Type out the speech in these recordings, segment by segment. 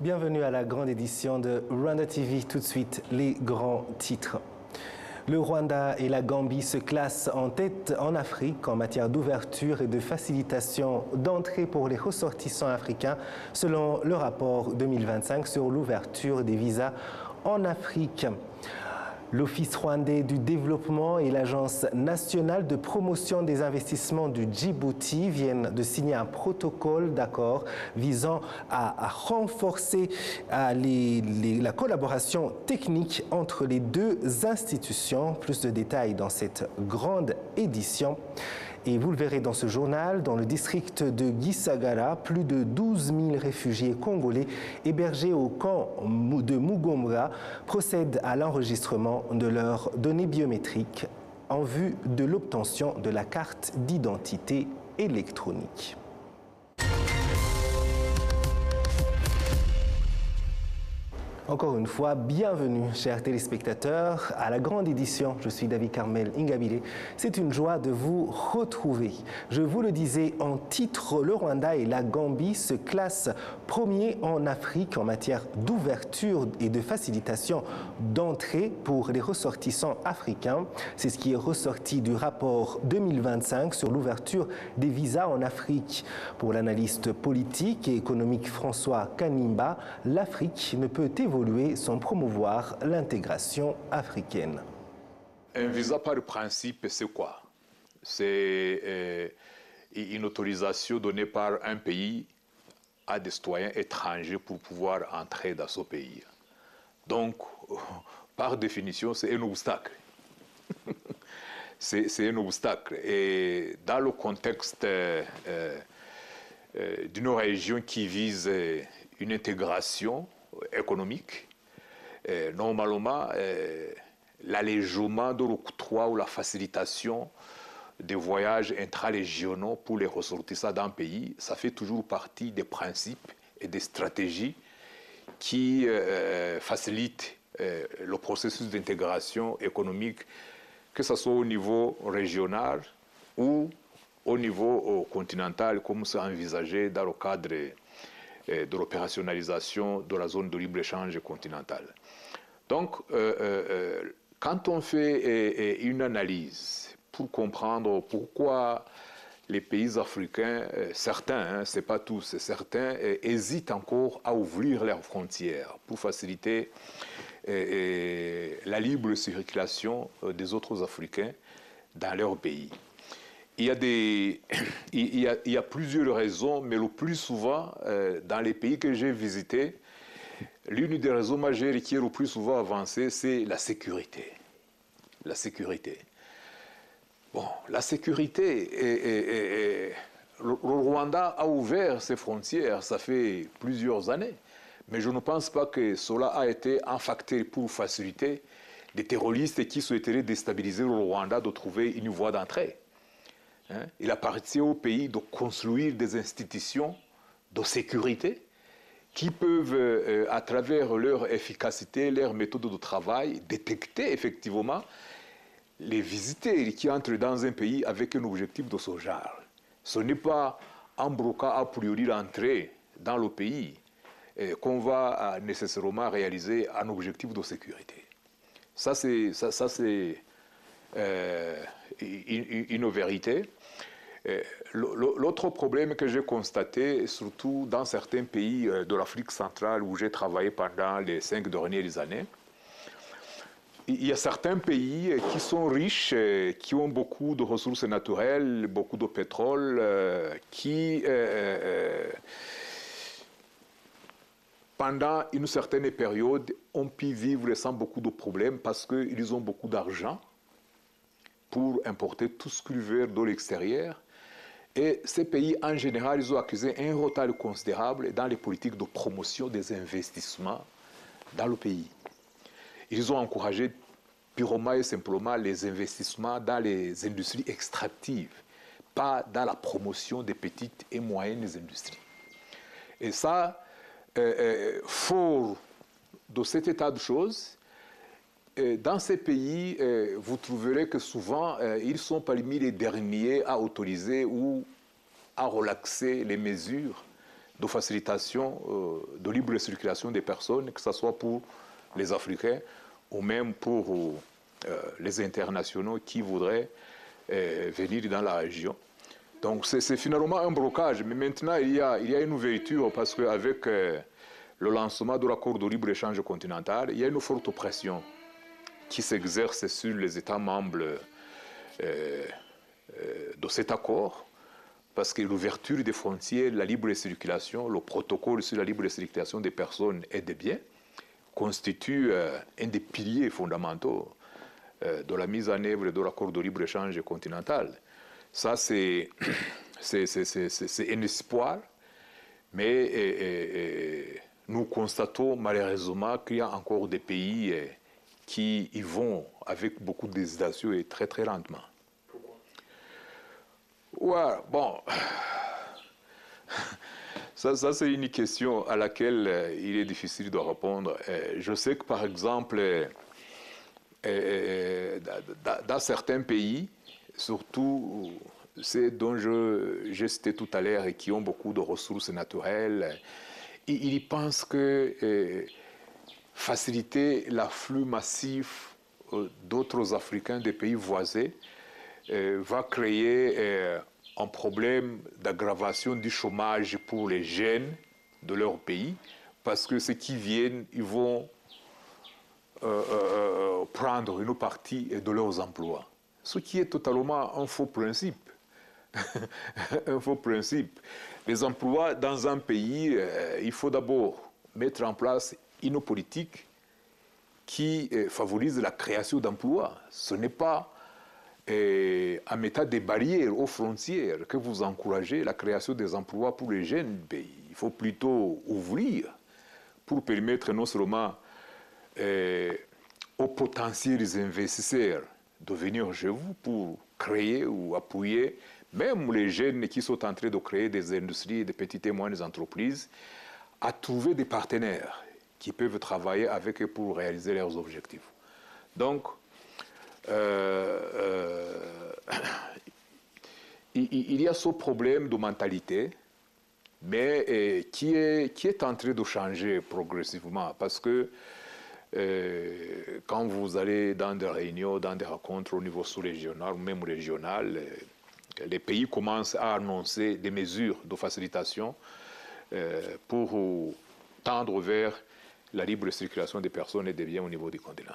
Bienvenue à la grande édition de Rwanda TV. Tout de suite, les grands titres. Le Rwanda et la Gambie se classent en tête en Afrique en matière d'ouverture et de facilitation d'entrée pour les ressortissants africains, selon le rapport 2025 sur l'ouverture des visas en Afrique. L'Office rwandais du développement et l'Agence nationale de promotion des investissements du Djibouti viennent de signer un protocole d'accord visant à renforcer la collaboration technique entre les deux institutions. Plus de détails dans cette grande édition. Et vous le verrez dans ce journal, dans le district de Gisagara, plus de 12 000 réfugiés congolais hébergés au camp de Mugombwa procèdent à l'enregistrement de leurs données biométriques en vue de l'obtention de la carte d'identité électronique. Encore une fois, bienvenue, chers téléspectateurs, à la grande édition. Je suis David Carmel Ingabile. C'est une joie de vous retrouver. Je vous le disais en titre, le Rwanda et la Gambie se classent premiers en Afrique en matière d'ouverture et de facilitation d'entrée pour les ressortissants africains. C'est ce qui est ressorti du rapport 2025 sur l'ouverture des visas en Afrique. Pour l'analyste politique et économique François Kanimba, l'Afrique ne peut évoluer sans promouvoir l'intégration africaine. Un visa par principe, c'est quoi? C'est une autorisation donnée par un pays à des citoyens étrangers pour pouvoir entrer dans ce pays. Donc, par définition, c'est un obstacle. C'est un obstacle. Et dans le contexte d'une région qui vise une intégration économique, normalement, l'allègement de l'octroi ou la facilitation des voyages intrarégionaux pour les ressortissants d'un pays, ça fait toujours partie des principes et des stratégies qui facilitent le processus d'intégration économique, que ce soit au niveau régional ou au niveau continental, comme c'est envisagé dans le cadre de l'opérationnalisation de la zone de libre-échange continentale. Donc, quand on fait une analyse pour comprendre pourquoi les pays africains, certains, c'est pas tous, certains, hésitent encore à ouvrir leurs frontières pour faciliter la libre circulation des autres Africains dans leur pays. Il y a plusieurs raisons, mais le plus souvent, dans les pays que j'ai visités, l'une des raisons majeures qui est le plus souvent avancée, c'est la sécurité. La sécurité. Bon, la sécurité, le Rwanda a ouvert ses frontières, ça fait plusieurs années, mais je ne pense pas que cela a été un facteur pour faciliter des terroristes qui souhaiteraient déstabiliser le Rwanda de trouver une voie d'entrée. Il appartient au pays de construire des institutions de sécurité qui peuvent, à travers leur efficacité, leur méthode de travail, détecter effectivement les visiteurs qui entrent dans un pays avec un objectif de ce genre. Ce n'est pas en bloquant a priori l'entrée dans le pays qu'on va nécessairement réaliser un objectif de sécurité. Ça, c'est une vérité. L'autre problème que j'ai constaté, surtout dans certains pays de l'Afrique centrale où j'ai travaillé pendant les 5 dernières années, il y a certains pays qui sont riches, qui ont beaucoup de ressources naturelles, beaucoup de pétrole, qui, pendant une certaine période, ont pu vivre sans beaucoup de problèmes parce qu'ils ont beaucoup d'argent pour importer tout ce qu'ils veulent de l'extérieur. Et ces pays, en général, ils ont accusé un retard considérable dans les politiques de promotion des investissements dans le pays. Ils ont encouragé purement et simplement les investissements dans les industries extractives, pas dans la promotion des petites et moyennes industries. Et ça, fort de cet état de choses, dans ces pays, vous trouverez que souvent, ils sont parmi les derniers à autoriser ou à relaxer les mesures de facilitation de libre circulation des personnes, que ce soit pour les Africains ou même pour les internationaux qui voudraient venir dans la région. Donc c'est finalement un blocage, mais maintenant il y a une ouverture parce qu'avec le lancement de l'accord de libre-échange continental, il y a une forte pression qui s'exerce sur les États membres de cet accord, parce que l'ouverture des frontières, la libre circulation, le protocole sur la libre circulation des personnes et des biens constitue un des piliers fondamentaux de la mise en œuvre de l'accord de libre-échange continental. Ça, c'est un espoir, mais nous constatons malheureusement qu'il y a encore des pays qui y vont avec beaucoup d'hésitation et très très lentement. Ouais, bon, ça c'est une question à laquelle il est difficile de répondre. Je sais que par exemple, dans certains pays, surtout ceux dont j'ai cité tout à l'heure et qui ont beaucoup de ressources naturelles, ils pensent que faciliter l'afflux massif d'autres Africains des pays voisins va créer un problème d'aggravation du chômage pour les jeunes de leur pays, parce que ceux qui viennent, ils vont prendre une partie de leurs emplois. Ce qui est totalement un faux principe. Un faux principe. Les emplois dans un pays, il faut d'abord mettre en place une politique qui favorise la création d'emplois. Ce n'est pas en mettant des barrières aux frontières que vous encouragez la création des emplois pour les jeunes pays. Il faut plutôt ouvrir pour permettre non seulement aux potentiels investisseurs de venir chez vous pour créer ou appuyer même les jeunes qui sont en train de créer des industries, des petites et moyennes entreprises, à trouver des partenaires qui peuvent travailler avec eux pour réaliser leurs objectifs. Donc, il y a ce problème de mentalité, mais qui est en train de changer progressivement, parce que quand vous allez dans des réunions, dans des rencontres au niveau sous-régional, même régional, les pays commencent à annoncer des mesures de facilitation pour tendre vers la libre circulation des personnes et des biens au niveau du continent.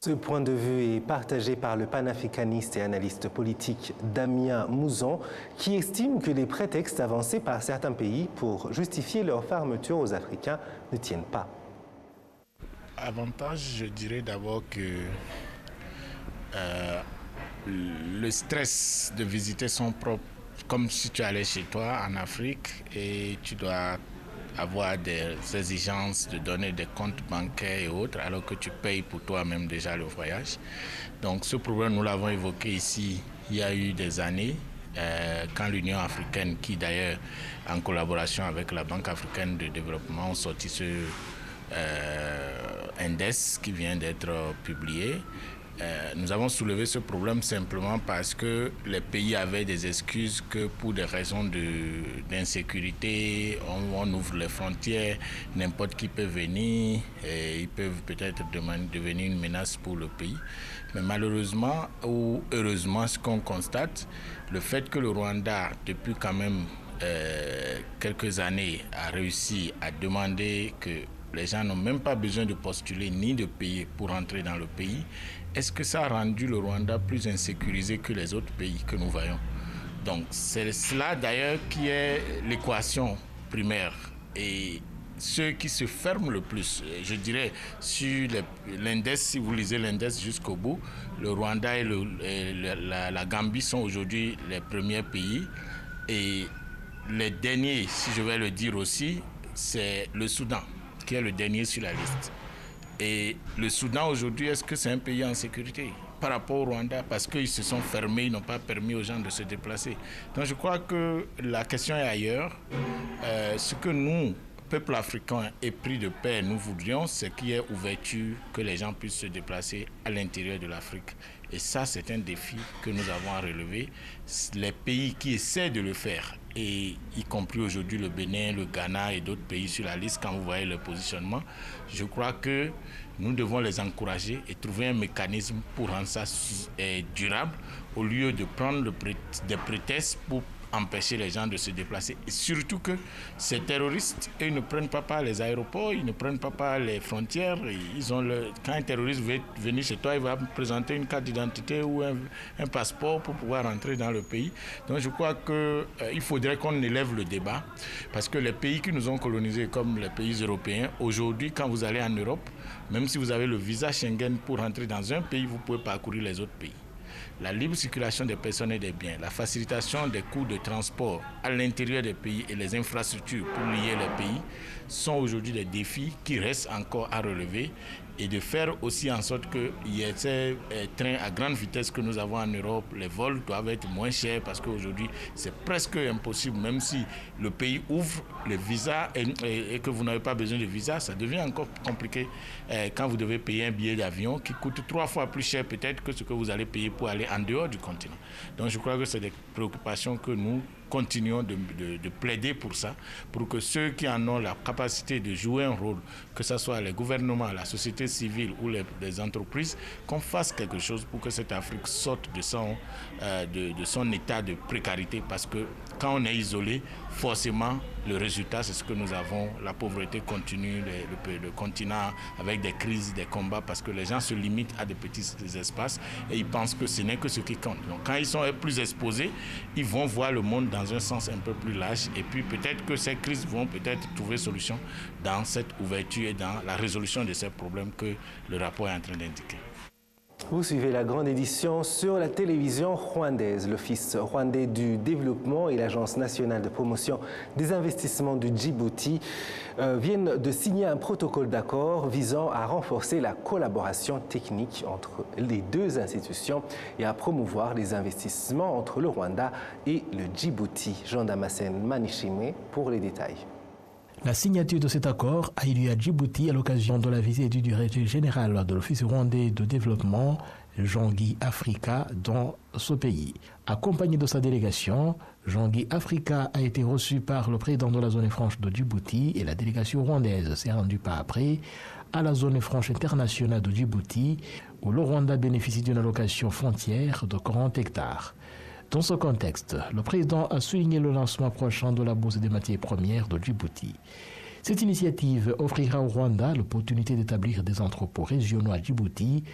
Ce point de vue est partagé par le panafricaniste et analyste politique Damien Mouzon, qui estime que les prétextes avancés par certains pays pour justifier leur fermeture aux Africains ne tiennent pas. Avantage, je dirais d'abord que le stress de visiter son propre, comme si tu allais chez toi en Afrique et tu dois avoir des exigences de donner des comptes bancaires et autres, alors que tu payes pour toi-même déjà le voyage. Donc ce problème, nous l'avons évoqué ici il y a eu des années, quand l'Union africaine, qui d'ailleurs en collaboration avec la Banque africaine de développement, ont sorti ce index qui vient d'être publié. Nous avons soulevé ce problème simplement parce que les pays avaient des excuses que pour des raisons d'insécurité, on ouvre les frontières, n'importe qui peut venir et ils peuvent peut-être devenir une menace pour le pays. Mais malheureusement ou heureusement, ce qu'on constate, le fait que le Rwanda, depuis quand même quelques années, a réussi à demander que les gens n'ont même pas besoin de postuler ni de payer pour entrer dans le pays. Est-ce que ça a rendu le Rwanda plus insécurisé que les autres pays que nous voyons? Donc c'est cela d'ailleurs qui est l'équation primaire. Et ceux qui se ferment le plus, je dirais, sur l'index, si vous lisez l'index jusqu'au bout, le Rwanda et la Gambie sont aujourd'hui les premiers pays. Et les derniers, si je vais le dire aussi, c'est le Soudan, qui est le dernier sur la liste. Et le Soudan aujourd'hui, est-ce que c'est un pays en sécurité par rapport au Rwanda? Parce qu'ils se sont fermés, ils n'ont pas permis aux gens de se déplacer. Donc je crois que la question est ailleurs. Ce que nous, peuple africain épris de paix, nous voudrions, c'est qu'il y ait ouverture, que les gens puissent se déplacer à l'intérieur de l'Afrique. Et ça, c'est un défi que nous avons à relever. Les pays qui essaient de le faire et y compris aujourd'hui le Bénin, le Ghana et d'autres pays sur la liste, quand vous voyez le positionnement, je crois que nous devons les encourager et trouver un mécanisme pour rendre ça durable au lieu de prendre des prétextes pour empêcher les gens de se déplacer. Et surtout que ces terroristes, ils ne prennent pas par les aéroports, ils ne prennent pas par les frontières. Quand un terroriste veut venir chez toi, il va présenter une carte d'identité ou un passeport pour pouvoir rentrer dans le pays. Donc je crois qu'il faudrait qu'on élève le débat parce que les pays qui nous ont colonisés, comme les pays européens, aujourd'hui, quand vous allez en Europe, même si vous avez le visa Schengen pour rentrer dans un pays, vous pouvez parcourir les autres pays. La libre circulation des personnes et des biens, la facilitation des coûts de transport à l'intérieur des pays et les infrastructures pour lier les pays sont aujourd'hui des défis qui restent encore à relever et de faire aussi en sorte qu'il y ait ces trains à grande vitesse que nous avons en Europe. Les vols doivent être moins chers parce qu'aujourd'hui, c'est presque impossible. Même si le pays ouvre les visas et que vous n'avez pas besoin de visa, ça devient encore compliqué quand vous devez payer un billet d'avion qui coûte 3 fois plus cher peut-être que ce que vous allez payer pour aller en dehors du continent. Donc je crois que c'est des préoccupations que nous continuons de plaider pour ça, pour que ceux qui en ont la capacité de jouer un rôle, que ce soit les gouvernements, la société civile ou les entreprises, qu'on fasse quelque chose pour que cette Afrique sorte de son état de précarité. Parce que quand on est isolé, forcément, le résultat, c'est ce que nous avons. La pauvreté continue, le continent avec des crises, des combats, parce que les gens se limitent à des petits espaces et ils pensent que ce n'est que ce qui compte. Donc quand ils sont plus exposés, ils vont voir le monde dans un sens un peu plus large et puis peut-être que ces crises vont peut-être trouver solution dans cette ouverture et dans la résolution de ces problèmes que le rapport est en train d'indiquer. Vous suivez la grande édition sur la télévision rwandaise. L'Office rwandais du développement et l'Agence nationale de promotion des investissements du Djibouti viennent de signer un protocole d'accord visant à renforcer la collaboration technique entre les deux institutions et à promouvoir les investissements entre le Rwanda et le Djibouti. Jean Damascène Manichimé pour les détails. La signature de cet accord a eu lieu à Djibouti à l'occasion de la visite du directeur général de l'Office rwandais de développement, Jean-Guy Africa, dans ce pays. Accompagné de sa délégation, Jean-Guy Africa a été reçu par le président de la zone franche de Djibouti et la délégation rwandaise s'est rendue pas après à la zone franche internationale de Djibouti où le Rwanda bénéficie d'une allocation frontière de 40 hectares. Dans ce contexte, le président a souligné le lancement prochain de la bourse des matières premières de Djibouti. Cette initiative offrira au Rwanda l'opportunité d'établir des entrepôts régionaux à Djibouti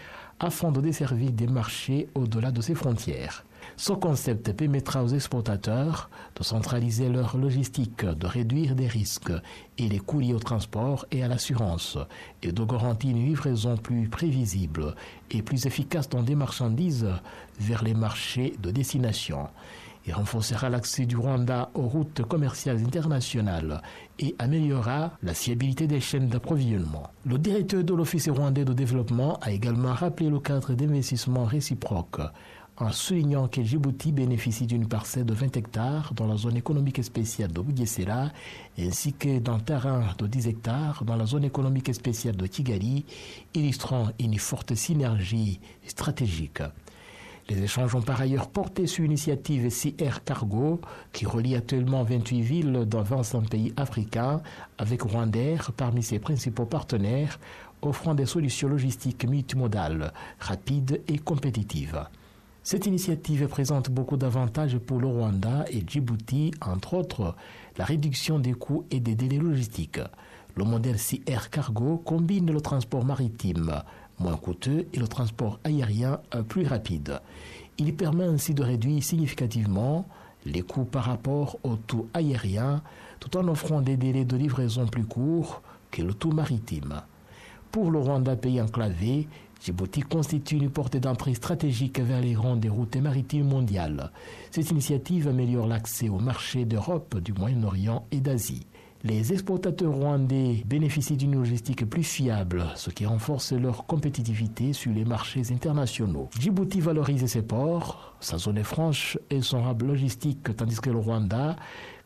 afin de desservir des marchés au-delà de ses frontières. Ce concept permettra aux exportateurs de centraliser leur logistique, de réduire des risques et les coûts liés au transport et à l'assurance, et de garantir une livraison plus prévisible et plus efficace dans des marchandises vers les marchés de destination. Il renforcera l'accès du Rwanda aux routes commerciales internationales et améliorera la fiabilité des chaînes d'approvisionnement. Le directeur de l'Office rwandais de développement a également rappelé le cadre d'investissement réciproque en soulignant que Djibouti bénéficie d'une parcelle de 20 hectares dans la zone économique spéciale de Bugesera ainsi que d'un terrain de 10 hectares dans la zone économique spéciale de Kigali, illustrant une forte synergie stratégique. Les échanges ont par ailleurs porté sur l'initiative CR Cargo qui relie actuellement 28 villes dans 25 pays africains avec Rwandair parmi ses principaux partenaires, offrant des solutions logistiques multimodales, rapides et compétitives. Cette initiative présente beaucoup d'avantages pour le Rwanda et Djibouti, entre autres la réduction des coûts et des délais logistiques. Le modèle CR Cargo combine le transport maritime moins coûteux et le transport aérien plus rapide. Il permet ainsi de réduire significativement les coûts par rapport au tout aérien tout en offrant des délais de livraison plus courts que le tout maritime. Pour le Rwanda, pays enclavé, Djibouti constitue une porte d'entrée stratégique vers les grandes routes maritimes mondiales. Cette initiative améliore l'accès aux marchés d'Europe, du Moyen-Orient et d'Asie. Les exportateurs rwandais bénéficient d'une logistique plus fiable, ce qui renforce leur compétitivité sur les marchés internationaux. Djibouti valorise ses ports, sa zone franche et son hub logistique, tandis que le Rwanda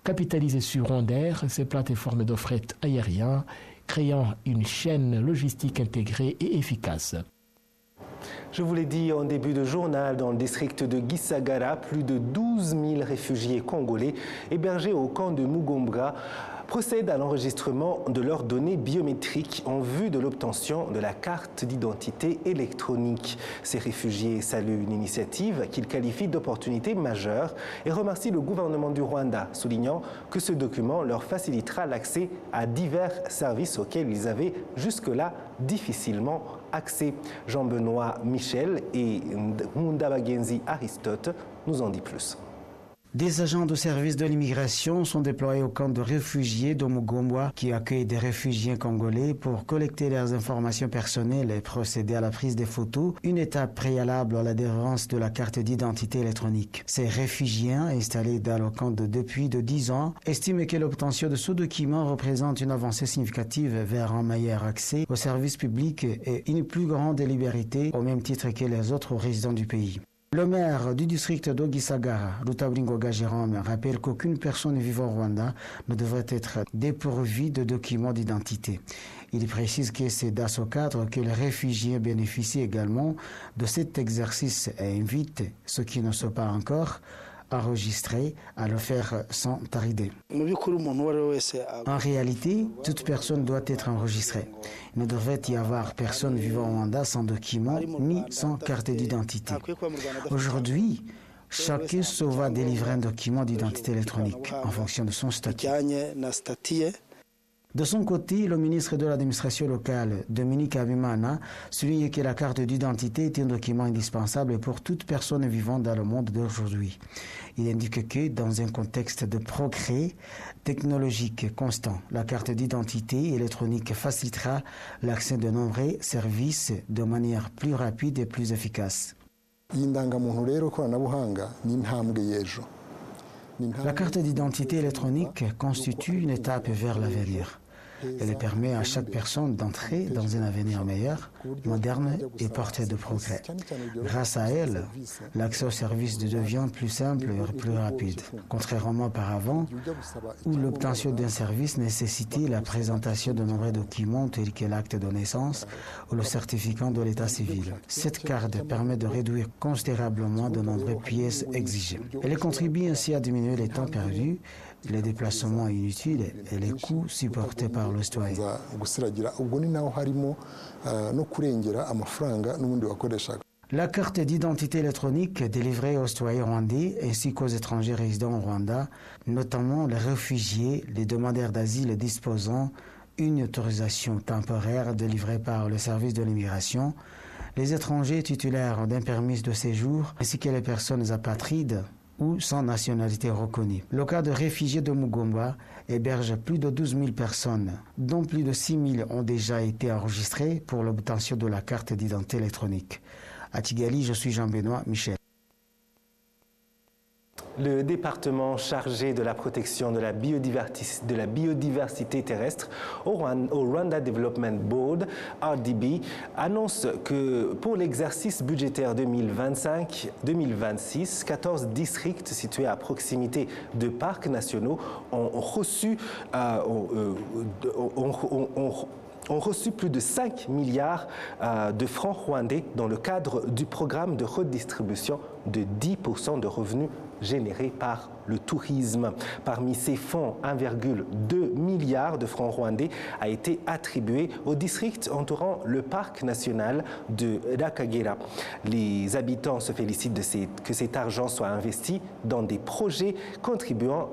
capitalise sur Rwandair, ses plateformes de fret aérien, créant une chaîne logistique intégrée et efficace. Je vous l'ai dit en début de journal, dans le district de Gisagara, plus de 12 000 réfugiés congolais hébergés au camp de Mugombwa procèdent à l'enregistrement de leurs données biométriques en vue de l'obtention de la carte d'identité électronique. Ces réfugiés saluent une initiative qu'ils qualifient d'opportunité majeure et remercient le gouvernement du Rwanda, soulignant que ce document leur facilitera l'accès à divers services auxquels ils avaient jusque-là difficilement accès. Jean-Benoît Michel et Mundabagenzi Aristote nous en dit plus. Des agents de service de l'immigration sont déployés au camp de réfugiés de Mugombwa qui accueille des réfugiés congolais pour collecter leurs informations personnelles et procéder à la prise des photos, une étape préalable à l'adhérence de la carte d'identité électronique. Ces réfugiés installés dans le camp depuis 10 ans estiment que l'obtention de ce document représente une avancée significative vers un meilleur accès aux services publics et une plus grande liberté au même titre que les autres résidents du pays. Le maire du district d'Ogisagara, Rutabringoga Jérôme, rappelle qu'aucune personne vivant au Rwanda ne devrait être dépourvue de documents d'identité. Il précise que c'est dans ce cadre que les réfugiés bénéficient également de cet exercice et invite ceux qui ne sont pas encore enregistrés à le faire sans tarder. En réalité, toute personne doit être enregistrée. Il ne devrait y avoir personne vivant au Rwanda sans document ni sans carte d'identité. Aujourd'hui, chacun se va délivrer un document d'identité électronique en fonction de son statut. De son côté, le ministre de l'administration locale, Dominique Abimana, souligne que la carte d'identité est un document indispensable pour toute personne vivant dans le monde d'aujourd'hui. Il indique que dans un contexte de progrès technologique constant, la carte d'identité électronique facilitera l'accès de nombreux services de manière plus rapide et plus efficace. La carte d'identité électronique constitue une étape vers l'avenir. Elle permet à chaque personne d'entrer dans un avenir meilleur, moderne et porté de progrès. Grâce à elle, l'accès aux services devient plus simple et plus rapide. Contrairement auparavant, où l'obtention d'un service nécessitait la présentation de nombreux documents tels que l'acte de naissance ou le certificat de l'état civil. Cette carte permet de réduire considérablement de nombreuses pièces exigées. Elle contribue ainsi à diminuer les temps perdus, les déplacements inutiles et les coûts supportés par le citoyen. La carte d'identité électronique délivrée aux citoyens rwandais ainsi qu'aux étrangers résidant au Rwanda, notamment les réfugiés, les demandeurs d'asile disposant d'une autorisation temporaire délivrée par le service de l'immigration, les étrangers titulaires d'un permis de séjour ainsi que les personnes apatrides ou sans nationalité reconnue. Le cas de réfugiés de Mugombwa héberge plus de 12 000 personnes, dont plus de 6 000 ont déjà été enregistrées pour l'obtention de la carte d'identité électronique. À Kigali, je suis Jean-Benoît Michel. Le département chargé de la protection de la biodiversité terrestre au Rwanda Development Board, RDB, annonce que pour l'exercice budgétaire 2025-2026, 14 districts situés à proximité de parcs nationaux ont reçu plus de 5 milliards de francs rwandais dans le cadre du programme de redistribution de 10% de revenus générés par le tourisme. Parmi ces fonds, 1,2 milliard de francs rwandais a été attribué aux districts entourant le parc national de Dakagera. Les habitants se félicitent que cet argent soit investi dans des projets contribuant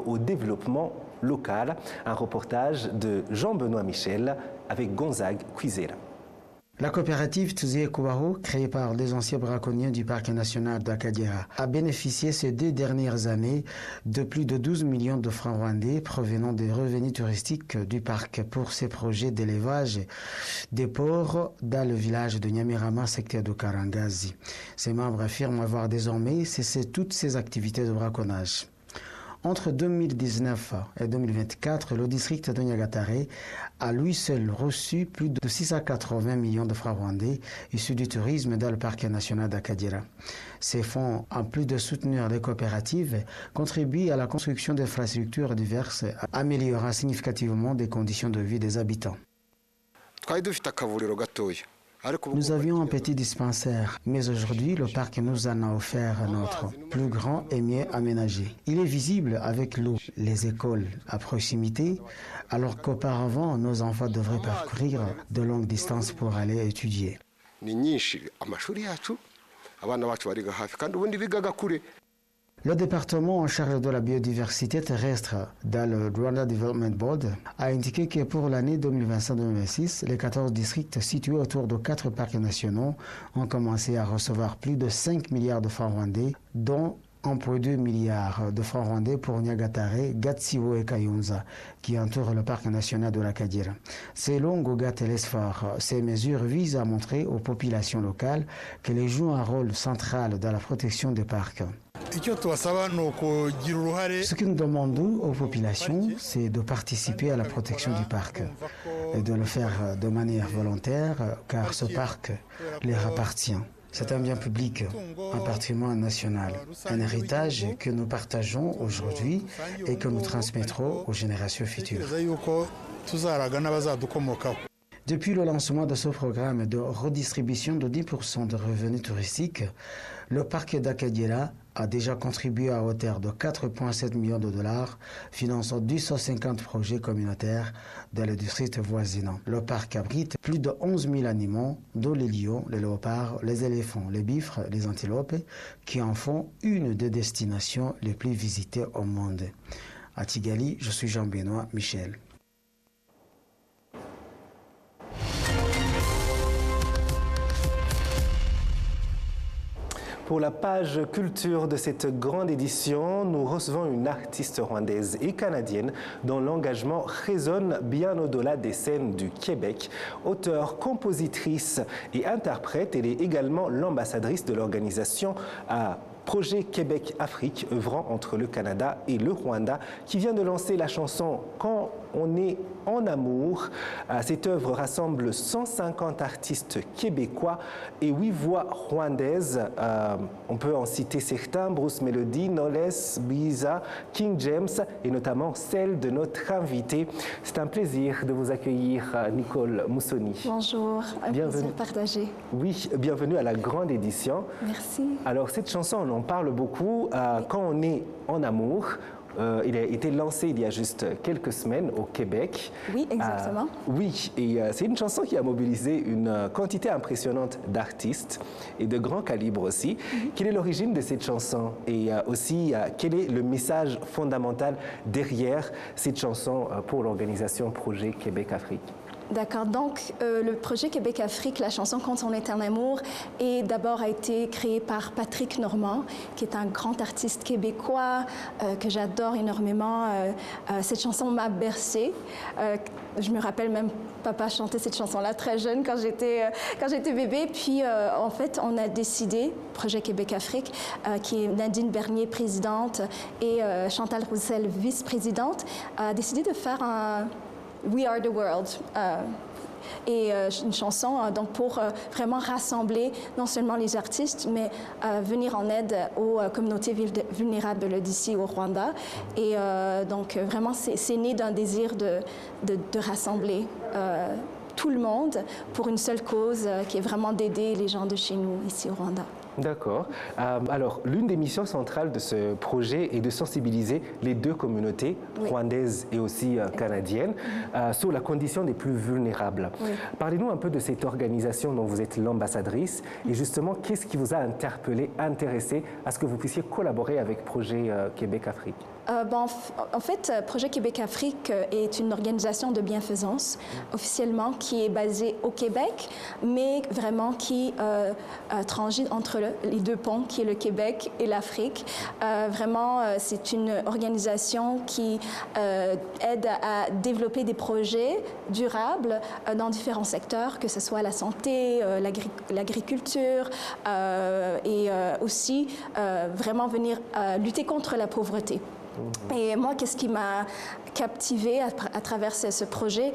au développement local. Un reportage de Jean-Benoît Michel avec Gonzague Kwizera. La coopérative Tuzie Kubaho, créée par les anciens braconniers du parc national d'Akagera, a bénéficié ces 2 dernières années de plus de 12 millions de francs rwandais provenant des revenus touristiques du parc pour ses projets d'élevage des porcs dans le village de Nyamirama, secteur de Karangazi. Ses membres affirment avoir désormais cessé toutes ces activités de braconnage. Entre 2019 et 2024, le district de Nyagatare a lui seul reçu plus de 680 millions de francs rwandais issus du tourisme dans le parc national d'Akagera. Ces fonds, en plus de soutenir les coopératives, contribuent à la construction d'infrastructures diverses, améliorant significativement les conditions de vie des habitants. Nous avions un petit dispensaire, mais aujourd'hui, le parc nous en a offert un autre, plus grand et mieux aménagé. Il est visible avec l'eau, les écoles à proximité, alors qu'auparavant, nos enfants devraient parcourir de longues distances pour aller étudier. Le département en charge de la biodiversité terrestre dans le Rwanda Development Board a indiqué que pour l'année 2025-2026, les 14 districts situés autour de 4 parcs nationaux ont commencé à recevoir plus de 5 milliards de francs rwandais, dont 1,2 milliard de francs rwandais pour Nyagatare, Gatsibo et Kayonza, qui entourent le parc national de la Kagera. Selon Goga Telesphore, ces mesures visent à montrer aux populations locales qu'elles jouent un rôle central dans la protection des parcs. Ce que nous demandons aux populations, c'est de participer à la protection du parc et de le faire de manière volontaire, car ce parc leur appartient. C'est un bien public, un patrimoine national, un héritage que nous partageons aujourd'hui et que nous transmettrons aux générations futures. Depuis le lancement de ce programme de redistribution de 10% de revenus touristiques, le parc d'Akagera a déjà contribué à hauteur de 4,7 millions de dollars, finançant 250 projets communautaires dans les districts voisinants. Le parc abrite plus de 11 000 animaux, dont les lions, les léopards, les éléphants, les bifres, les antilopes, qui en font une des destinations les plus visitées au monde. À Kigali, je suis Jean-Benoît Michel. Pour la page culture de cette grande édition, nous recevons une artiste rwandaise et canadienne dont l'engagement résonne bien au-delà des scènes du Québec. Auteure, compositrice et interprète, elle est également l'ambassadrice de l'organisation à Projet Québec-Afrique, œuvrant entre le Canada et le Rwanda, qui vient de lancer la chanson « Quand on est en amour ». Cette œuvre rassemble 150 artistes québécois et 8 voix rwandaises. On peut en citer certains, Bruce Melody, Knowless, Biza, King James et notamment celle de notre invité. C'est un plaisir de vous accueillir, Nicole Moussoni. Bonjour, un plaisir partagé. Oui, bienvenue à la grande édition. Merci. Alors cette chanson, on en parle beaucoup. Quand on est en amour, il a été lancé il y a juste quelques semaines au Québec. Oui, exactement. Oui, et c'est une chanson qui a mobilisé une quantité impressionnante d'artistes et de grand calibre aussi. Quelle est l'origine de cette chanson et aussi quel est le message fondamental derrière cette chanson pour l'organisation Projet Québec-Afrique? D'accord, donc le projet Québec-Afrique, la chanson Quand on est en amour, d'abord a été créée par Patrick Normand, qui est un grand artiste québécois que j'adore énormément. Cette chanson m'a bercée. Je me rappelle même papa chanter cette chanson-là très jeune quand j'étais bébé. Puis en fait, on a décidé, projet Québec-Afrique, qui est Nadine Bernier, présidente, et Chantal Roussel, vice-présidente, a décidé de faire un We Are the World. Et une chanson donc pour vraiment rassembler non seulement les artistes, mais venir en aide aux communautés vulnérables d'ici au Rwanda. Et donc vraiment, c'est né d'un désir de rassembler tout le monde pour une seule cause qui est vraiment d'aider les gens de chez nous, ici au Rwanda. D'accord. Alors, l'une des missions centrales de ce projet est de sensibiliser les deux communautés, rwandaises et aussi canadiennes, sur la condition des plus vulnérables. Oui. Parlez-nous un peu de cette organisation dont vous êtes l'ambassadrice et justement, qu'est-ce qui vous a interpellé, intéressé à ce que vous puissiez collaborer avec Projet Québec-Afrique? En fait, Projet Québec-Afrique est une organisation de bienfaisance officiellement qui est basée au Québec, mais vraiment qui transite entre les deux ponts, qui est le Québec et l'Afrique. Vraiment, c'est une organisation qui aide à développer des projets durables dans différents secteurs, que ce soit la santé, l'agriculture et aussi vraiment venir lutter contre la pauvreté. Et moi, qu'est-ce qui m'a captivée à travers ce projet?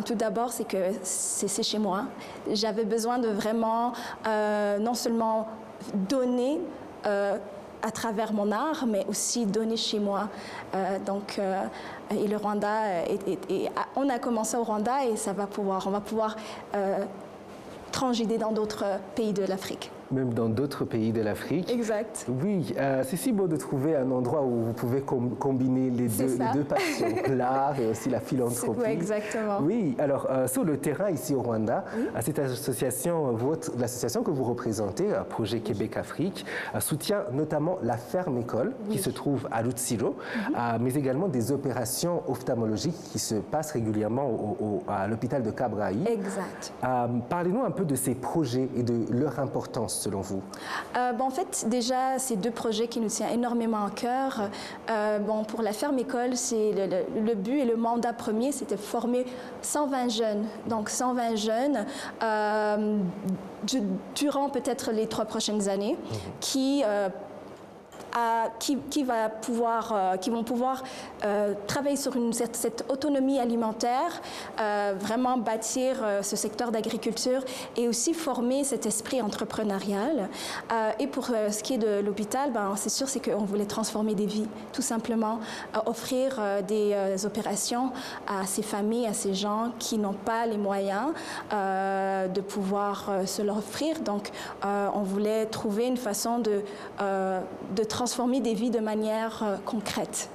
Tout d'abord, c'est que c'est chez moi. J'avais besoin de vraiment non seulement donner à travers mon art, mais aussi donner chez moi. Et le Rwanda, on a commencé au Rwanda et on va pouvoir transider dans d'autres pays de l'Afrique. Même dans d'autres pays de l'Afrique. Exact. Oui, c'est si beau de trouver un endroit où vous pouvez combiner les deux passions, l'art et aussi la philanthropie. Oui, exactement. Oui, alors sur le terrain ici au Rwanda, cette association, l'association que vous représentez, Projet Québec Afrique, soutient notamment la ferme école qui se trouve à Lutsiro, mais également des opérations ophtalmologiques qui se passent régulièrement à l'hôpital de Kabraï. Exact. Parlez-nous un peu de ces projets et de leur importance selon vous. En fait, déjà, c'est deux projets qui nous tiennent énormément à cœur. Pour la ferme école, c'est le but et le mandat premier, c'était de former 120 jeunes. Donc 120 jeunes durant peut-être les 3 prochaines années qui vont pouvoir travailler sur cette autonomie alimentaire, vraiment bâtir ce secteur d'agriculture et aussi former cet esprit entrepreneurial. Et pour ce qui est de l'hôpital, c'est sûr, c'est qu'on voulait transformer des vies, tout simplement, offrir des opérations à ces familles, à ces gens qui n'ont pas les moyens de pouvoir se l'offrir. Donc, on voulait trouver une façon de transformer des vies de manière concrète.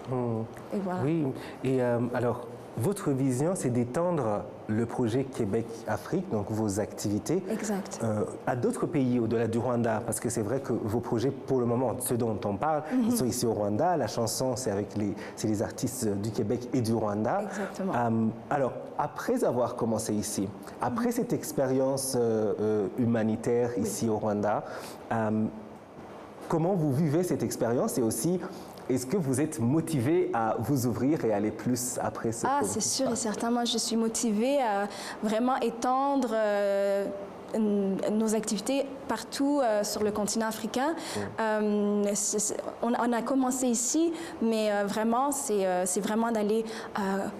Et voilà. Oui, et alors, votre vision, c'est d'étendre le projet Québec-Afrique, donc vos activités, à d'autres pays au-delà du Rwanda, parce que c'est vrai que vos projets, pour le moment, ceux dont on parle, ils sont ici au Rwanda. La chanson, c'est les artistes du Québec et du Rwanda. Exactement. Alors, après avoir commencé ici, après cette expérience humanitaire ici au Rwanda, comment vous vivez cette expérience et aussi, est-ce que vous êtes motivé à vous ouvrir et aller plus après ce projet? C'est sûr et certain. Moi, je suis motivée à vraiment étendre nos activités partout sur le continent africain. On a commencé ici, mais vraiment, c'est vraiment d'aller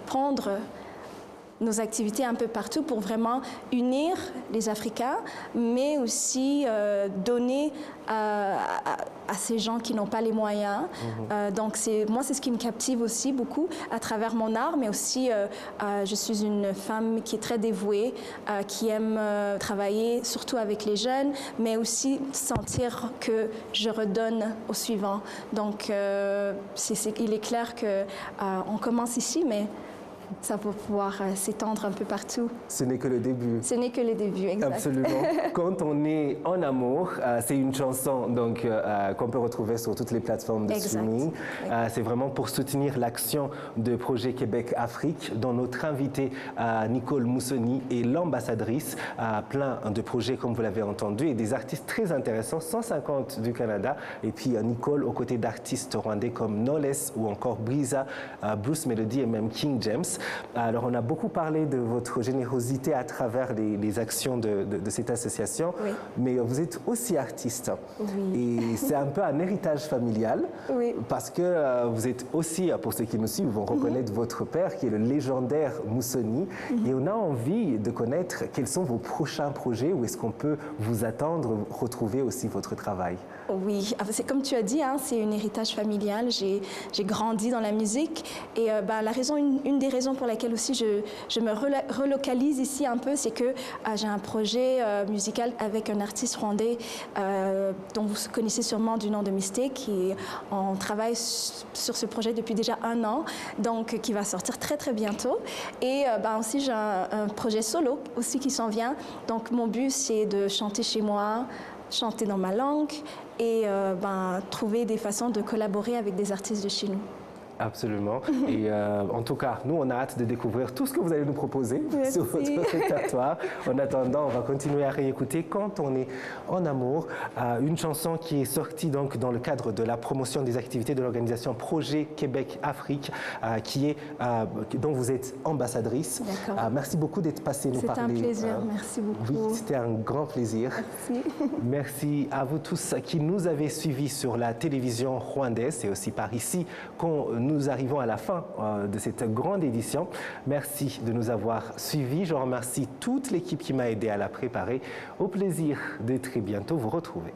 prendre nos activités un peu partout pour vraiment unir les Africains, mais aussi donner à ces gens qui n'ont pas les moyens. Donc, moi, c'est ce qui me captive aussi beaucoup à travers mon art, mais aussi, je suis une femme qui est très dévouée, qui aime travailler surtout avec les jeunes, mais aussi sentir que je redonne au suivant. Donc, il est clair qu'on commence ici, mais ça va pouvoir s'étendre un peu partout. Ce n'est que le début. Ce n'est que le début, exact. Absolument. Quand on est en amour, c'est une chanson donc qu'on peut retrouver sur toutes les plateformes de streaming. C'est vraiment pour soutenir l'action de Projet Québec Afrique, dont notre invitée Nicole Moussoni est l'ambassadrice à plein de projets, comme vous l'avez entendu, et des artistes très intéressants, 150 du Canada. Et puis Nicole aux côtés d'artistes rwandais comme Knowless ou encore Brisa, Bruce Melody et même King James. Alors, on a beaucoup parlé de votre générosité à travers les actions de cette association, mais vous êtes aussi artiste. Et c'est un peu un héritage familial, parce que vous êtes aussi, pour ceux qui nous suivent, vont reconnaître votre père, qui est le légendaire Moussoni. Et on a envie de connaître quels sont vos prochains projets, où est-ce qu'on peut vous attendre, retrouver aussi votre travail. Oui, c'est comme tu as dit, c'est un héritage familial. J'ai grandi dans la musique et une des raisons pour laquelle aussi je me relocalise ici un peu, c'est que j'ai un projet musical avec un artiste rwandais dont vous connaissez sûrement du nom de Mistake. On travaille sur ce projet depuis déjà 1 an, donc qui va sortir très très bientôt. Et aussi j'ai un projet solo aussi qui s'en vient. Donc mon but c'est de chanter chez moi, chanter dans ma langue et trouver des façons de collaborer avec des artistes de chez nous. Absolument. Et en tout cas, nous, on a hâte de découvrir tout ce que vous allez nous proposer sur votre répertoire. En attendant, on va continuer à réécouter Quand on est en amour, une chanson qui est sortie donc dans le cadre de la promotion des activités de l'organisation Projet Québec Afrique, dont vous êtes ambassadrice. Merci beaucoup d'être passée nous parler. C'était un plaisir, merci beaucoup. Oui, c'était un grand plaisir. Merci. Merci à vous tous qui nous avez suivis sur la télévision rwandaise. C'est aussi par ici nous arrivons à la fin de cette grande édition. Merci de nous avoir suivis. Je remercie toute l'équipe qui m'a aidé à la préparer. Au plaisir de très bientôt vous retrouver.